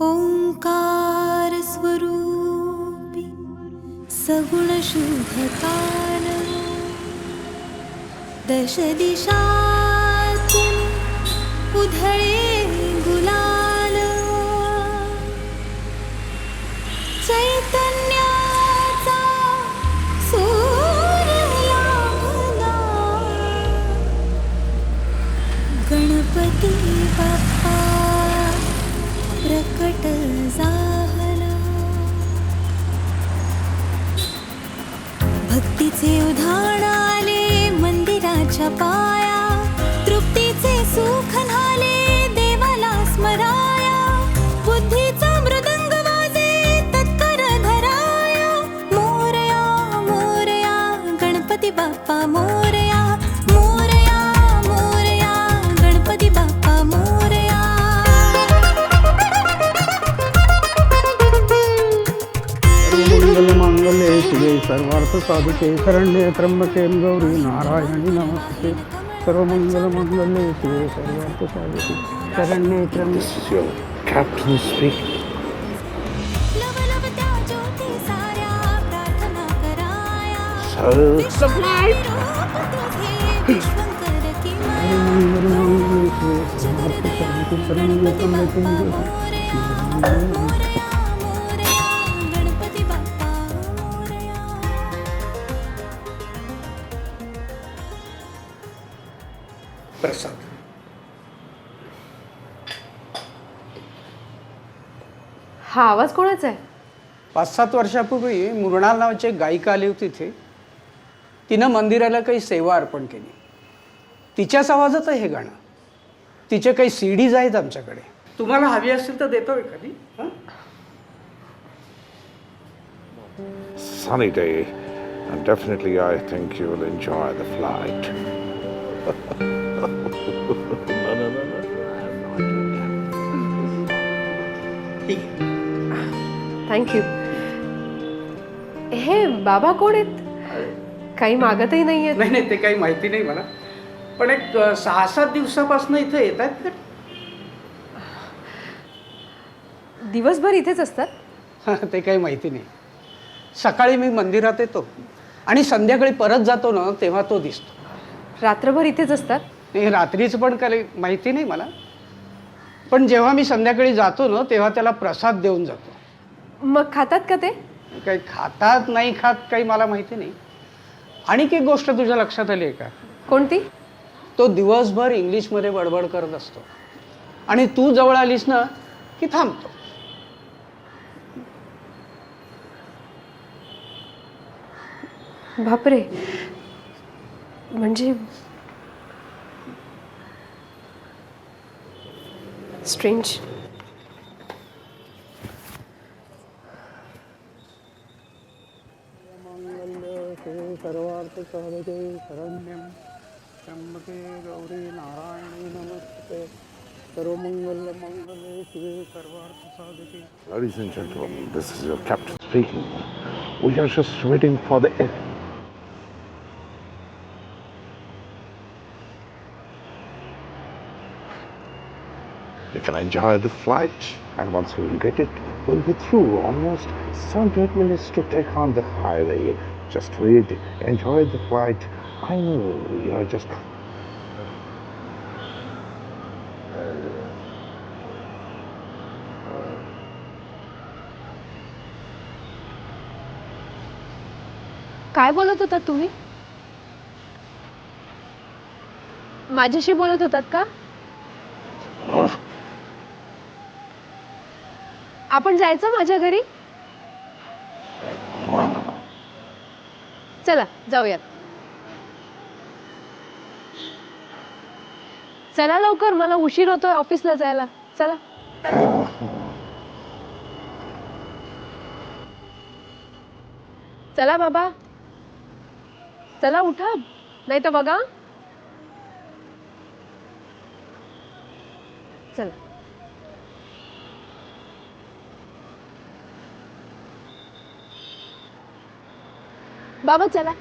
ओंकार स्वरूपी सगुण शुभकाल दश दिशातून उधळे गुलाल चैतन्याचा सूर्य लागला गणपती बाप्पा प्रकट झाला भक्तीचे उधाण आले मंदिराच्या पाया तृप्तीचे सुख न्हाले देवाला स्मराया बुद्धीचा मृदंग वाजे तत्पर धराया मोरया मोरया गणपती बाप्पा मोरया मोरया मोरया गणपती बाप्पा मोरया मंगले शिवे सर्वार्थ साधिके शरण्ये त्र्यंबके गौरी नारायणी नमस्ते सर्वमंगल मंगले शिवे सर्वार्थ साधिके शरण्ये त्र्यंबके Captain speaking. लवलवत्या ज्योती साऱ्या प्रार्थना कराया So, sublime. विश्वंकर किमया मंगल मंगले शिवे सर्वार्थ साधिके शरण्ये त्र्यंबके गणपती बाप्पा मोरया प्रसाद हा आवाज कोणाचा आहे? 5-7 वर्षापूर्वी मृणाल नावाची एक गायिका आली होती इथे तिनं मंदिराला काही सेवा अर्पण केली तिच्याच आवाजात आहे हे गाणं तिचे काही CDs आहेत आमच्याकडे तुम्हाला हवी असेल तर देतो एखादी हां Sunny day, and definitely I think you will enjoy the flight. No, no, no, no. ठीक आहे थँक्यू. हे बाबा कोण आहेत? काही मागतही नाही आहेत. नाही नाही ते काही माहिती नाही मला पण एक 6-7 दिवसापासून इथे येत आहेत का दिवसभर इथेच असतात? ते काही माहिती नाही सकाळी मी मंदिरात येतो आणि संध्याकाळी परत जातो ना तेव्हा तो दिसतो रात्रभर इथेच असतात? हे रात्रीचं पण काही माहिती नाही मला पण जेव्हा मी संध्याकाळी जातो ना तेव्हा त्याला प्रसाद देऊन जातो मग खातात का ते? काही खातात नाही खात काही मला माहिती नाही आणि एक गोष्ट तुझ्या लक्षात आली आहे का कोणती? तो दिवसभर इंग्लिशमध्ये बडबड करत असतो आणि तू जवळ आलीस ना की थांबतो बापरे म्हणजे स्ट्रेंज. सर्वार्थ साधके शरण्यं त्र्यंबके गौरी नारायणी नमस्ते सर्वमंगल मंगले शिवे सर्वार्थ साधके. Ladies and gentlemen, this is your captain speaking. We are just waiting for the end. You can enjoy the flight, and once we get it, we'll be through almost 7-8 minutes to take on the highway. Just wait, enjoy the flight. I know you're just. काय बोलत होतात तुम्ही? माझ्याशी बोलत होतात का? आपण जायचं माझ्या घरी? चला जाऊयात. चला लवकर मला उशीर होतोय ऑफिसला जायला. चला. चला बाबा चला उठा नाही तर बघा. चला बाबा चला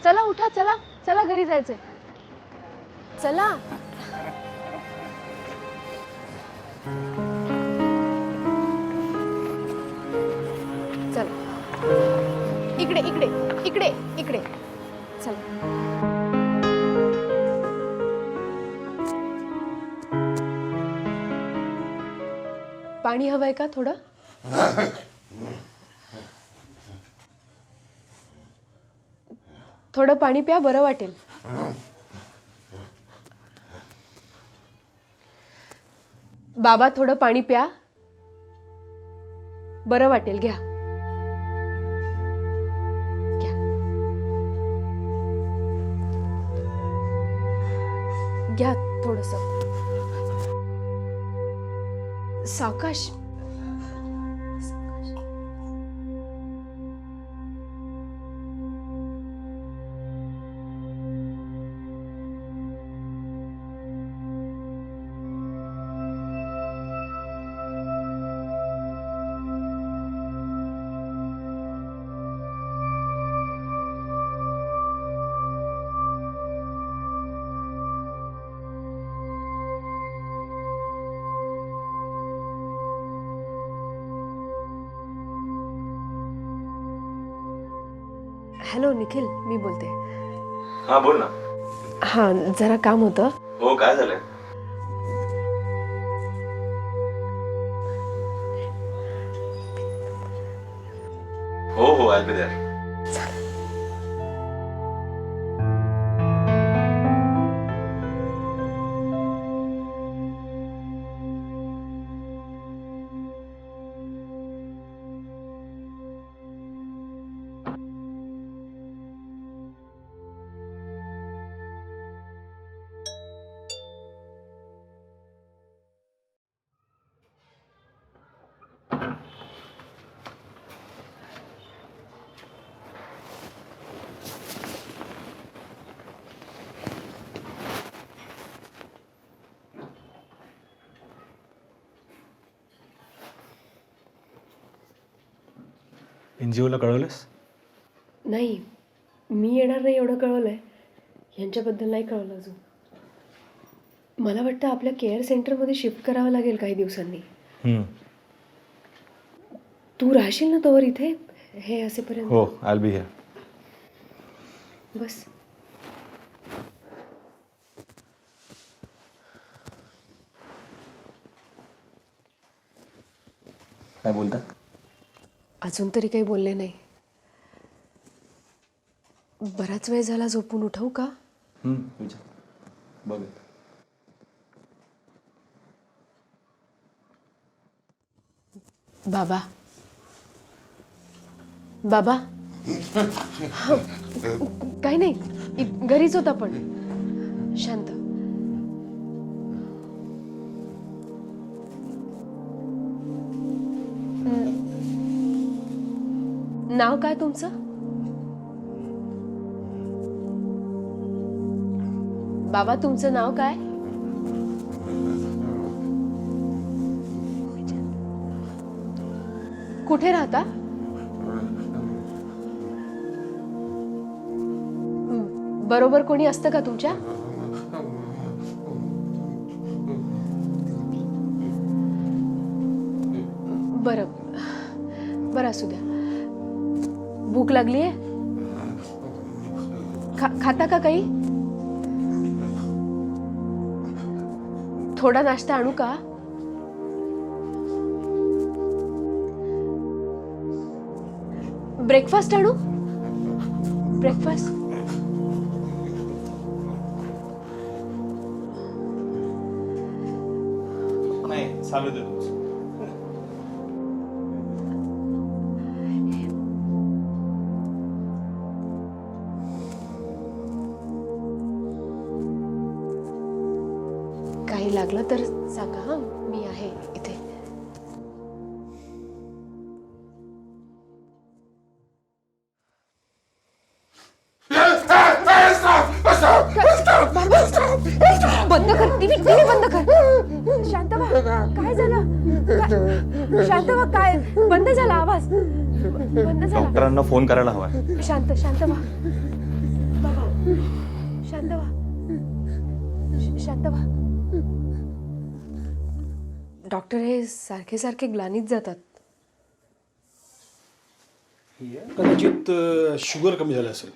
चला उठा चला चला घरी जायचंय चला इकडे इकडे इकडे इकडे चला. पाणी हवंय का थोडं? थोडं पाणी प्या, बरं वाटेल. बाबा थोडं पाणी प्या, बरं वाटेल. घ्या घ्या घ्या थोडस. सावकाश. हॅलो निखिल, मी बोलते. हाँ बोल ना. हां, जरा काम होतं. हो, काय झालंय? हो हो, I'll be there. एनजीओला कळवलंस? नाही, मी येणार नाही एवढं कळवलंय. यांच्याबद्दल नाही कळवलं अजून. मला वाटतं आपल्या केअर सेंटरमध्ये शिफ्ट करावं लागेल काही दिवसांनी. तू राहशील ना तोवर इथे हे असेपर्यंत? हो, I'll be here. बस. काय बोलता? अजून तरी काही बोलले नाही. बराच वेळ झाला, झोपून उठवू का? विचार बघ. बाबा बाबा. काही नाही, घरीच होता पण. शांत. नाव काय तुमचं? बाबा तुमचं नाव काय? कुठे राहता? बरोबर कोणी असतं का तुमच्या? बरं बरं, असू द्या. भूक लागलीये? खाता का काही? थोडा नाश्ता आणू का? ब्रेकफास्ट आणू? ब्रेकफास्ट? नाही, चालू दे तुझं. काही लागलं तर सांगा. हा, मी आहे इथे. बंद कर टीव्ही, टीव्ही बंद कर. शांत व्हा. काय झालं? शांत व्हा. काय बंद झाला आवाज? बंद झाला. डॉक्टरांना फोन करायला हवाय. शांत शांत व्हा बाबा. शांत व्हा. शांत व्हा. डॉक्टर हे सारखे सारखे ग्लानीत जातात. कदाचित शुगर कमी झालं असेल.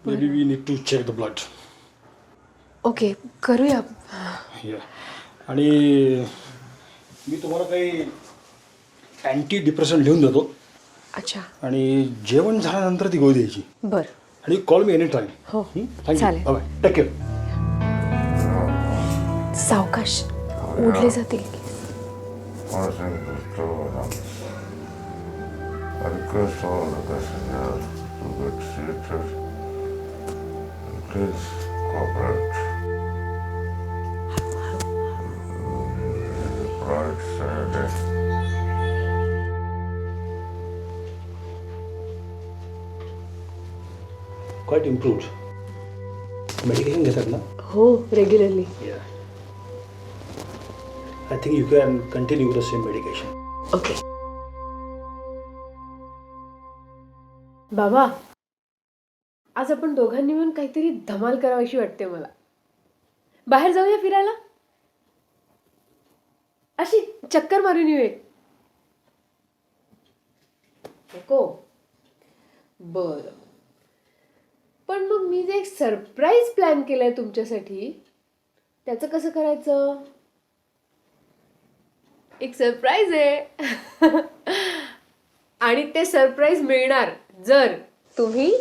Maybe we need to check the blood. Okay, करूया. या आणि मी तुम्हाला काही अँटी डिप्रेशन लिहून देतो अच्छा, आणि जेवण झाल्यानंतर ती गोळी द्यायची. बरं. आणि कॉल मी एनी टाईम. हो, थँक्यू. चालेल. बाय. Take care. सावकाश, उडले जातील. Please cooperate. Right side. Quite improved. Medication घेतात ना? हो, regularly. I think you can continue the same medication. Okay. बाबा, आज आपण दोघांनी मिळून काहीतरी धमाल करावीशी वाटते मला. बाहेर जाऊया फिरायला, अशी चक्कर मारून येऊ. नको? बरं, पण मग मी जे एक सरप्राईज प्लॅन केलंय तुमच्यासाठी, त्याचं कसं करायचं? एक सरप्राईज आहे आणि ते सरप्राईज मिळणार जर तुम्ही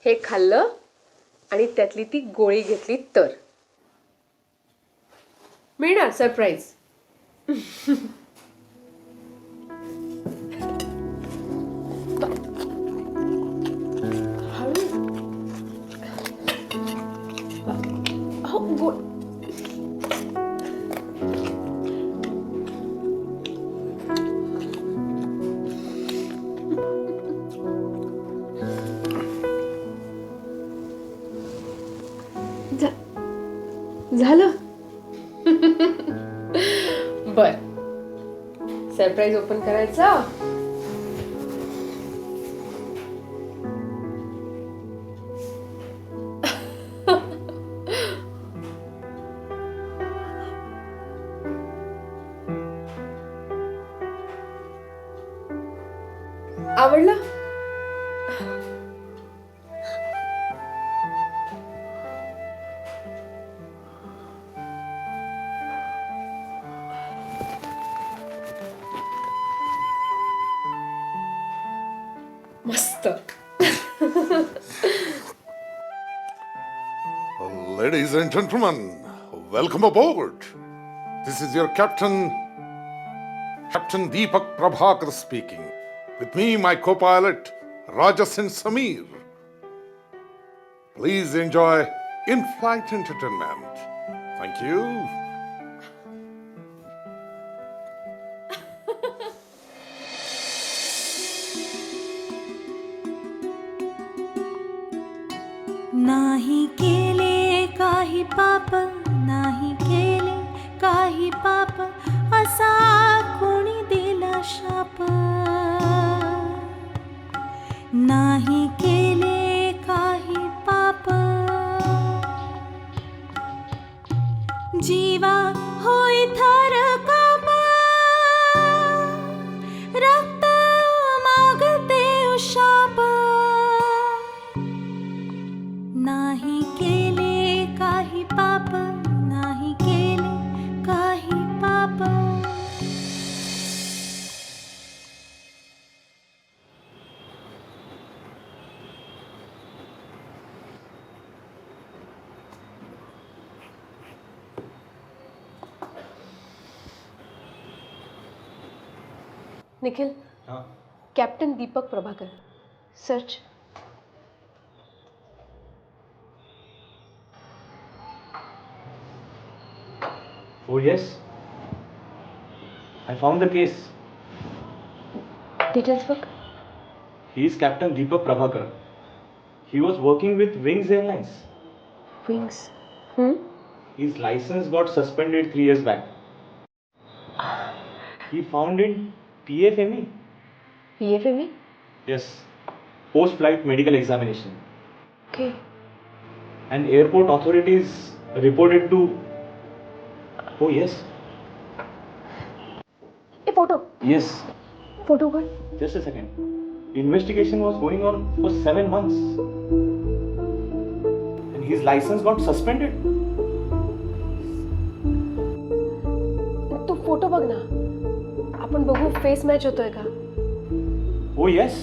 हे खाल्लं आणि त्यातली ती गोळी घेतली तर. मिळणार सरप्राईज. झालं. बर, सरप्राईज ओपन करायचा. आवडला? मस्त. Ladies and gentlemen, welcome aboard. This is your captain, Captain Deepak Prabhakar speaking. With me, my co-pilot, Rajasin Sameer. Please enjoy in-flight entertainment. Thank you. नाही केले काही पाप, नाही केले काही पाप, असा कोणी दिला शाप. नाही केले काही पाप, जीवा होई थर काप, रक्त मागते शाप. नाही केले काही पाप, नाही केले काही पाप. Nikhil, captain Deepak Prabhakar, search. Oh yes, I found the case. Details बघ. He is Captain Deepak Prabhakar. He was working with Wings Airlines. Wings. His license got suspended 3 years back. He found in PFME. PFME? Yes, post-flight medical examination. Okay. And airport authorities reported to. Oh yes. A photo. Yes. Photo काढ. Just a second. Investigation was going on for 7 months. And his license got suspended. Tu photo बघ ना. आपण बघू face match होतोय का. Oh yes.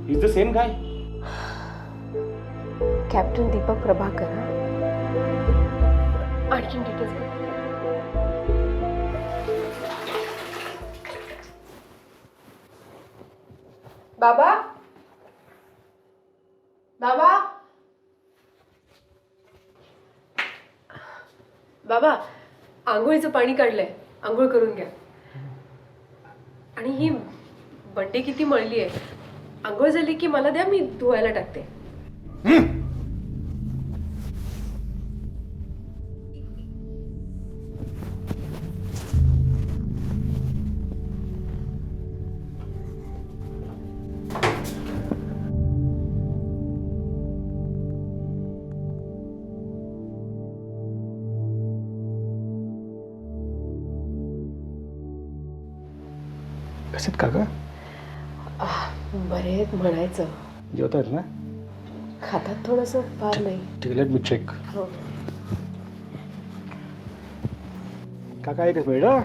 He's the same guy. Captain Deepak Prabhakar. आणखीन details बघ. बाबा बाबा बाबा आंघोळीचं पाणी काढलंय. आंघोळ करून घ्या. आणि ही बंडे किती मळली आहे. आंघोळ झाली की मला द्या, मी धुवायला टाकते. कसेत काका? बरे आहेत म्हणायचं. जेवतात ना? खातात थोडंसं, फार नाही. ठीक आहे, लेट मी चेक. हो. काका एकच मिनिट हा.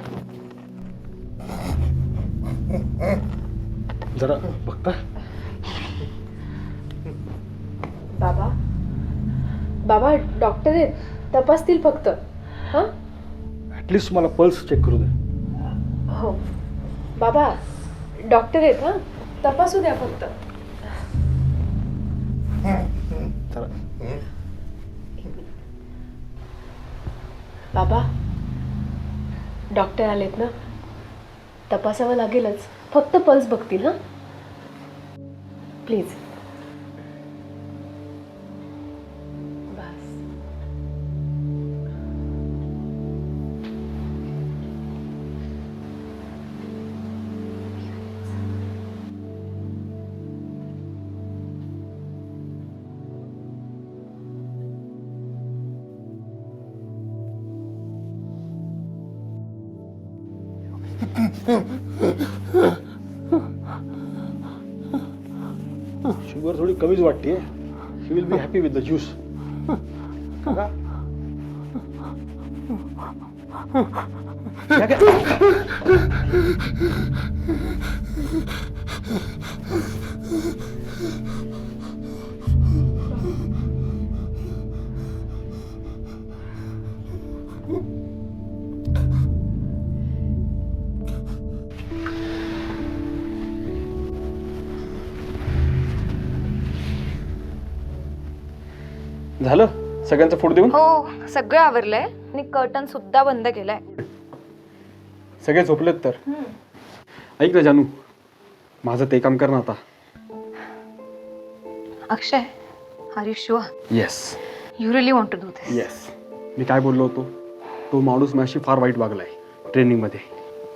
जरा बघता. बाबा बाबा डॉक्टर आहेत, तपासतील फक्त. हां ॲटलिस्ट मला पल्स चेक करू दे. हो बाबा डॉक्टर आहेत. हां तपासू द्या फक्त. जरा बाबा डॉक्टर आलेत ना, तपासावं लागेलच. फक्त पल्स बघतील. हां प्लीज. बस. शुगर थोडी कमीच वाटते. She will be happy with the juice. काका या काय? झालं सगळ्यांचं फूड देऊन? हो सगळं आवरलंय आणि कर्टन सुद्धा बंद केलाय. सगळे झोपलेत तर. ऐक ना जानू, माझं ते काम कर ना आता. Akshay, are you sure? Yes you really want to do this? Yes. मी काय बोललो होतो, तो माणूस माझी फार वाईट वागलाय ट्रेनिंगमध्ये.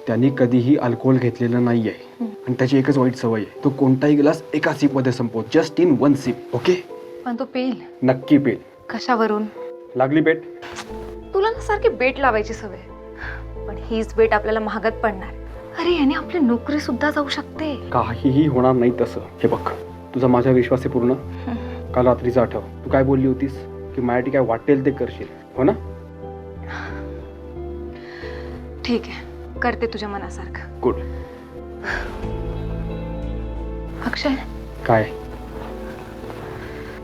त्यांनी कधीही अल्कोहोल घेतलेलं नाही आहे आणि त्याची एकच वाईट सवय आहे, तो कोणताही ग्लास एका सिपमध्ये संपवतो. Just in 1 sip. ओके? पण तो पेल. नक्की पेल. कशावरून? लागली बेट? तुला ना सारखी बेट लावायची सवय, पण हीच बेट आपल्याला महागात पडणार. अरे याने आपली नोकरी सुद्धा जाऊ शकते. काहीही होणार नाही तसं. हे बघ, तुझा माझा विश्वास आहे पूर्ण. काल रात्रीचं आठव, तू काय बोलली होतीस की माझ्यासाठी काय वाटेल ते करशील, हो ना? ठीक आहे, करते तुझ्या मनासारखं. गुड. अक्षय, काय?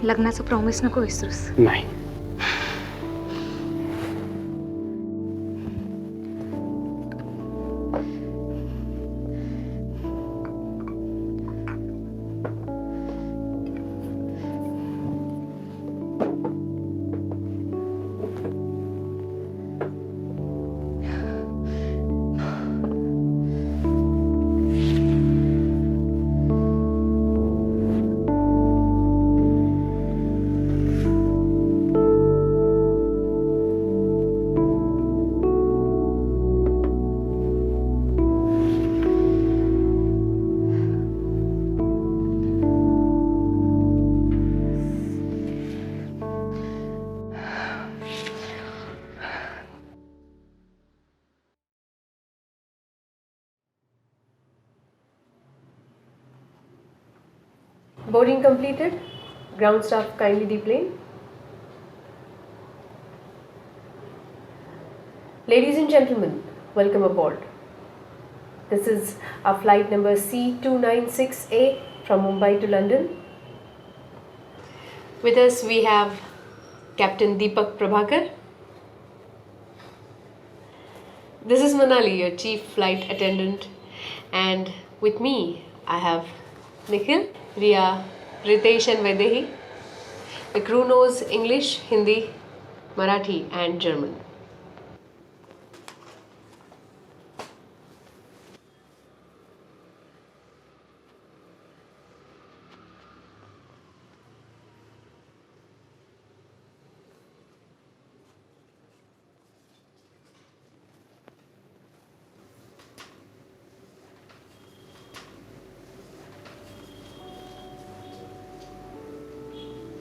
लग्नाचं प्रॉमिस नको विसरूस. नाही. Boarding completed. Ground staff kindly deplane. Ladies and gentlemen, welcome aboard. This is our flight number C296A from Mumbai to London. With us we have Captain Deepak Prabhakar. This is Manali, your chief flight attendant. And with me, I have Nikhil, Riya, Ritesh and Vaidehi. The crew knows English, Hindi, Marathi and German.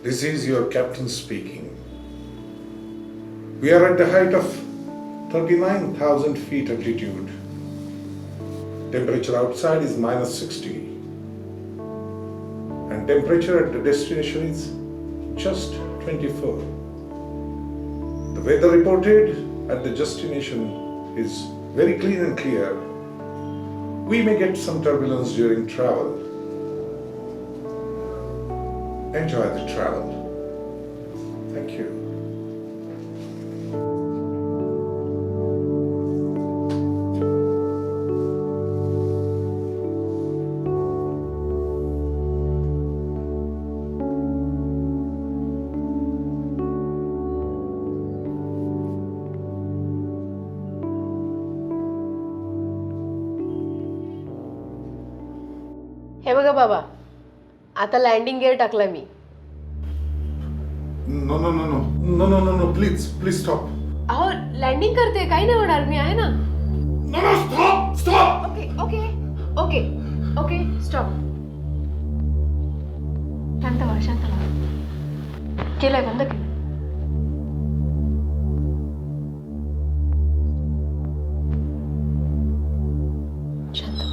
This is your captain speaking. We are at the height of 39,000 feet altitude. Temperature outside is minus 60. And temperature at the destination is just 24. The weather reported at the destination is very clean and clear. We may get some turbulence during travel. Enjoy the travel. Thank you. हे बघा बाबा, आता landing gear टाकला मी. No, please stop. अहो landing करते, काही नाही होणार, मी आहे ना. No, stop! Okay stop. शांत व्हा. केलंय, बंद केलं. शांत व्हा.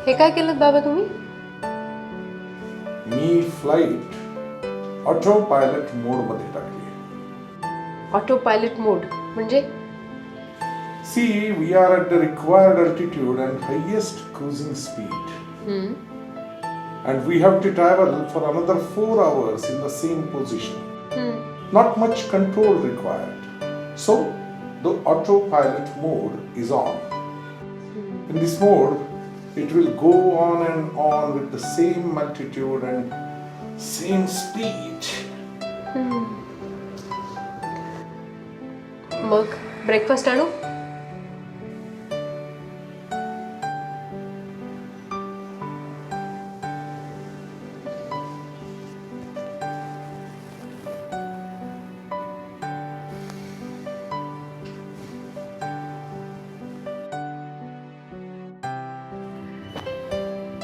हे काय केलं बाबा तुम्ही? मी फ्लाईट ऑटो पायलट मोड मध्ये टाकली. ऑटो पायलट मोड म्हणजे? See, we are at the required altitude and highest cruising speed. And we have to travel for another 4 hours in the same position. Not much control required. So, the autopilot mode is on. In this mode, it will go on and on with the same altitude and same speed. मग breakfast आणू?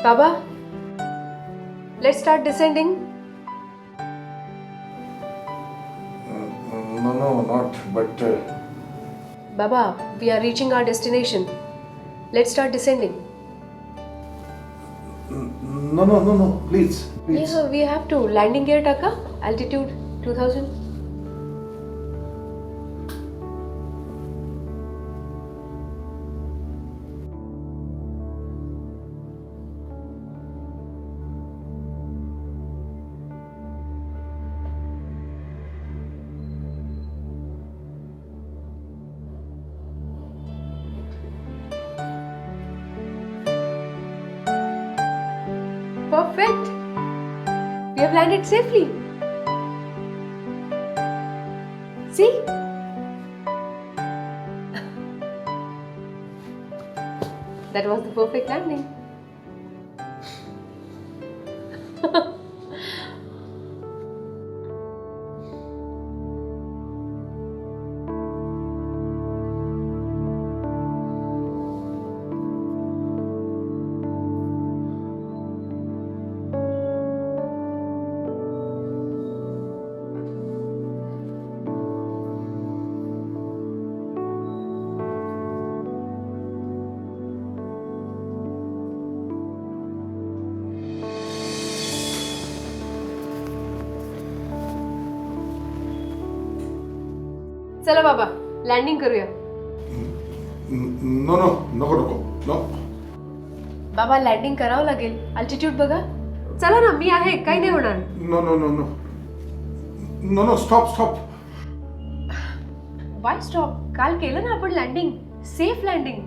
Baba, let's start descending. No, not, but Baba, we are reaching our destination. Let's start descending. no, please. Yeah, we have to. Landing gear taka, altitude 2000. Perfect. We have landed safely. See? That was the perfect landing. चला बाबा landing करूया. No, no, नको नको no. बाबा landing करावं लागेल. Altitude बघा. चला ना, मी आहे, काही नाही होणार. No, no, no, no. No, no, stop, stop. Y stop? काल केलं ना आपण लँडिंग, सेफ लँडिंग.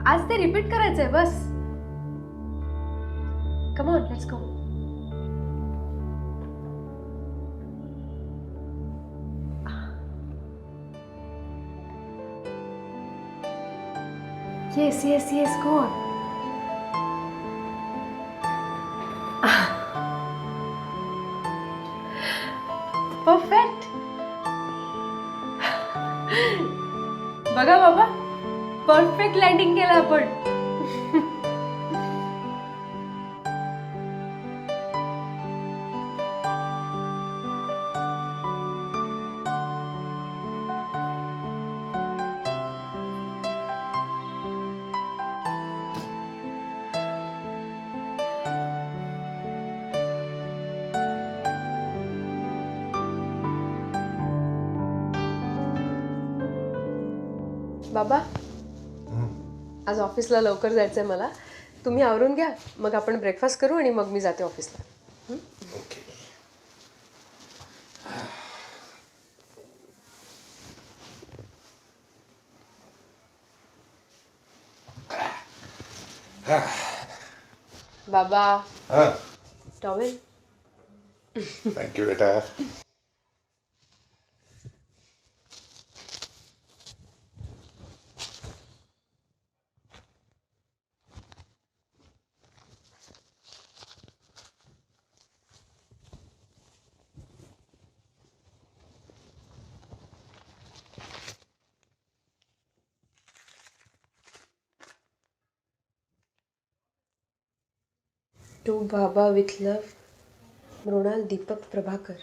आज ते रिपीट करायचंय बस. Come on, let's go. Yes, yes, yes, go on. Perfect. बघा बाबा, परफेक्ट लँडिंग केलं आपण. बाबा, आज ऑफिसला लवकर जायचंय मला. तुम्ही आवरून घ्या, मग आपण ब्रेकफास्ट करू आणि मग मी जाते ऑफिसला. बाबा, टॉवेल. Thank you, बेटा. टू बाबा विथ लव, मृणाल दीपक प्रभाकर.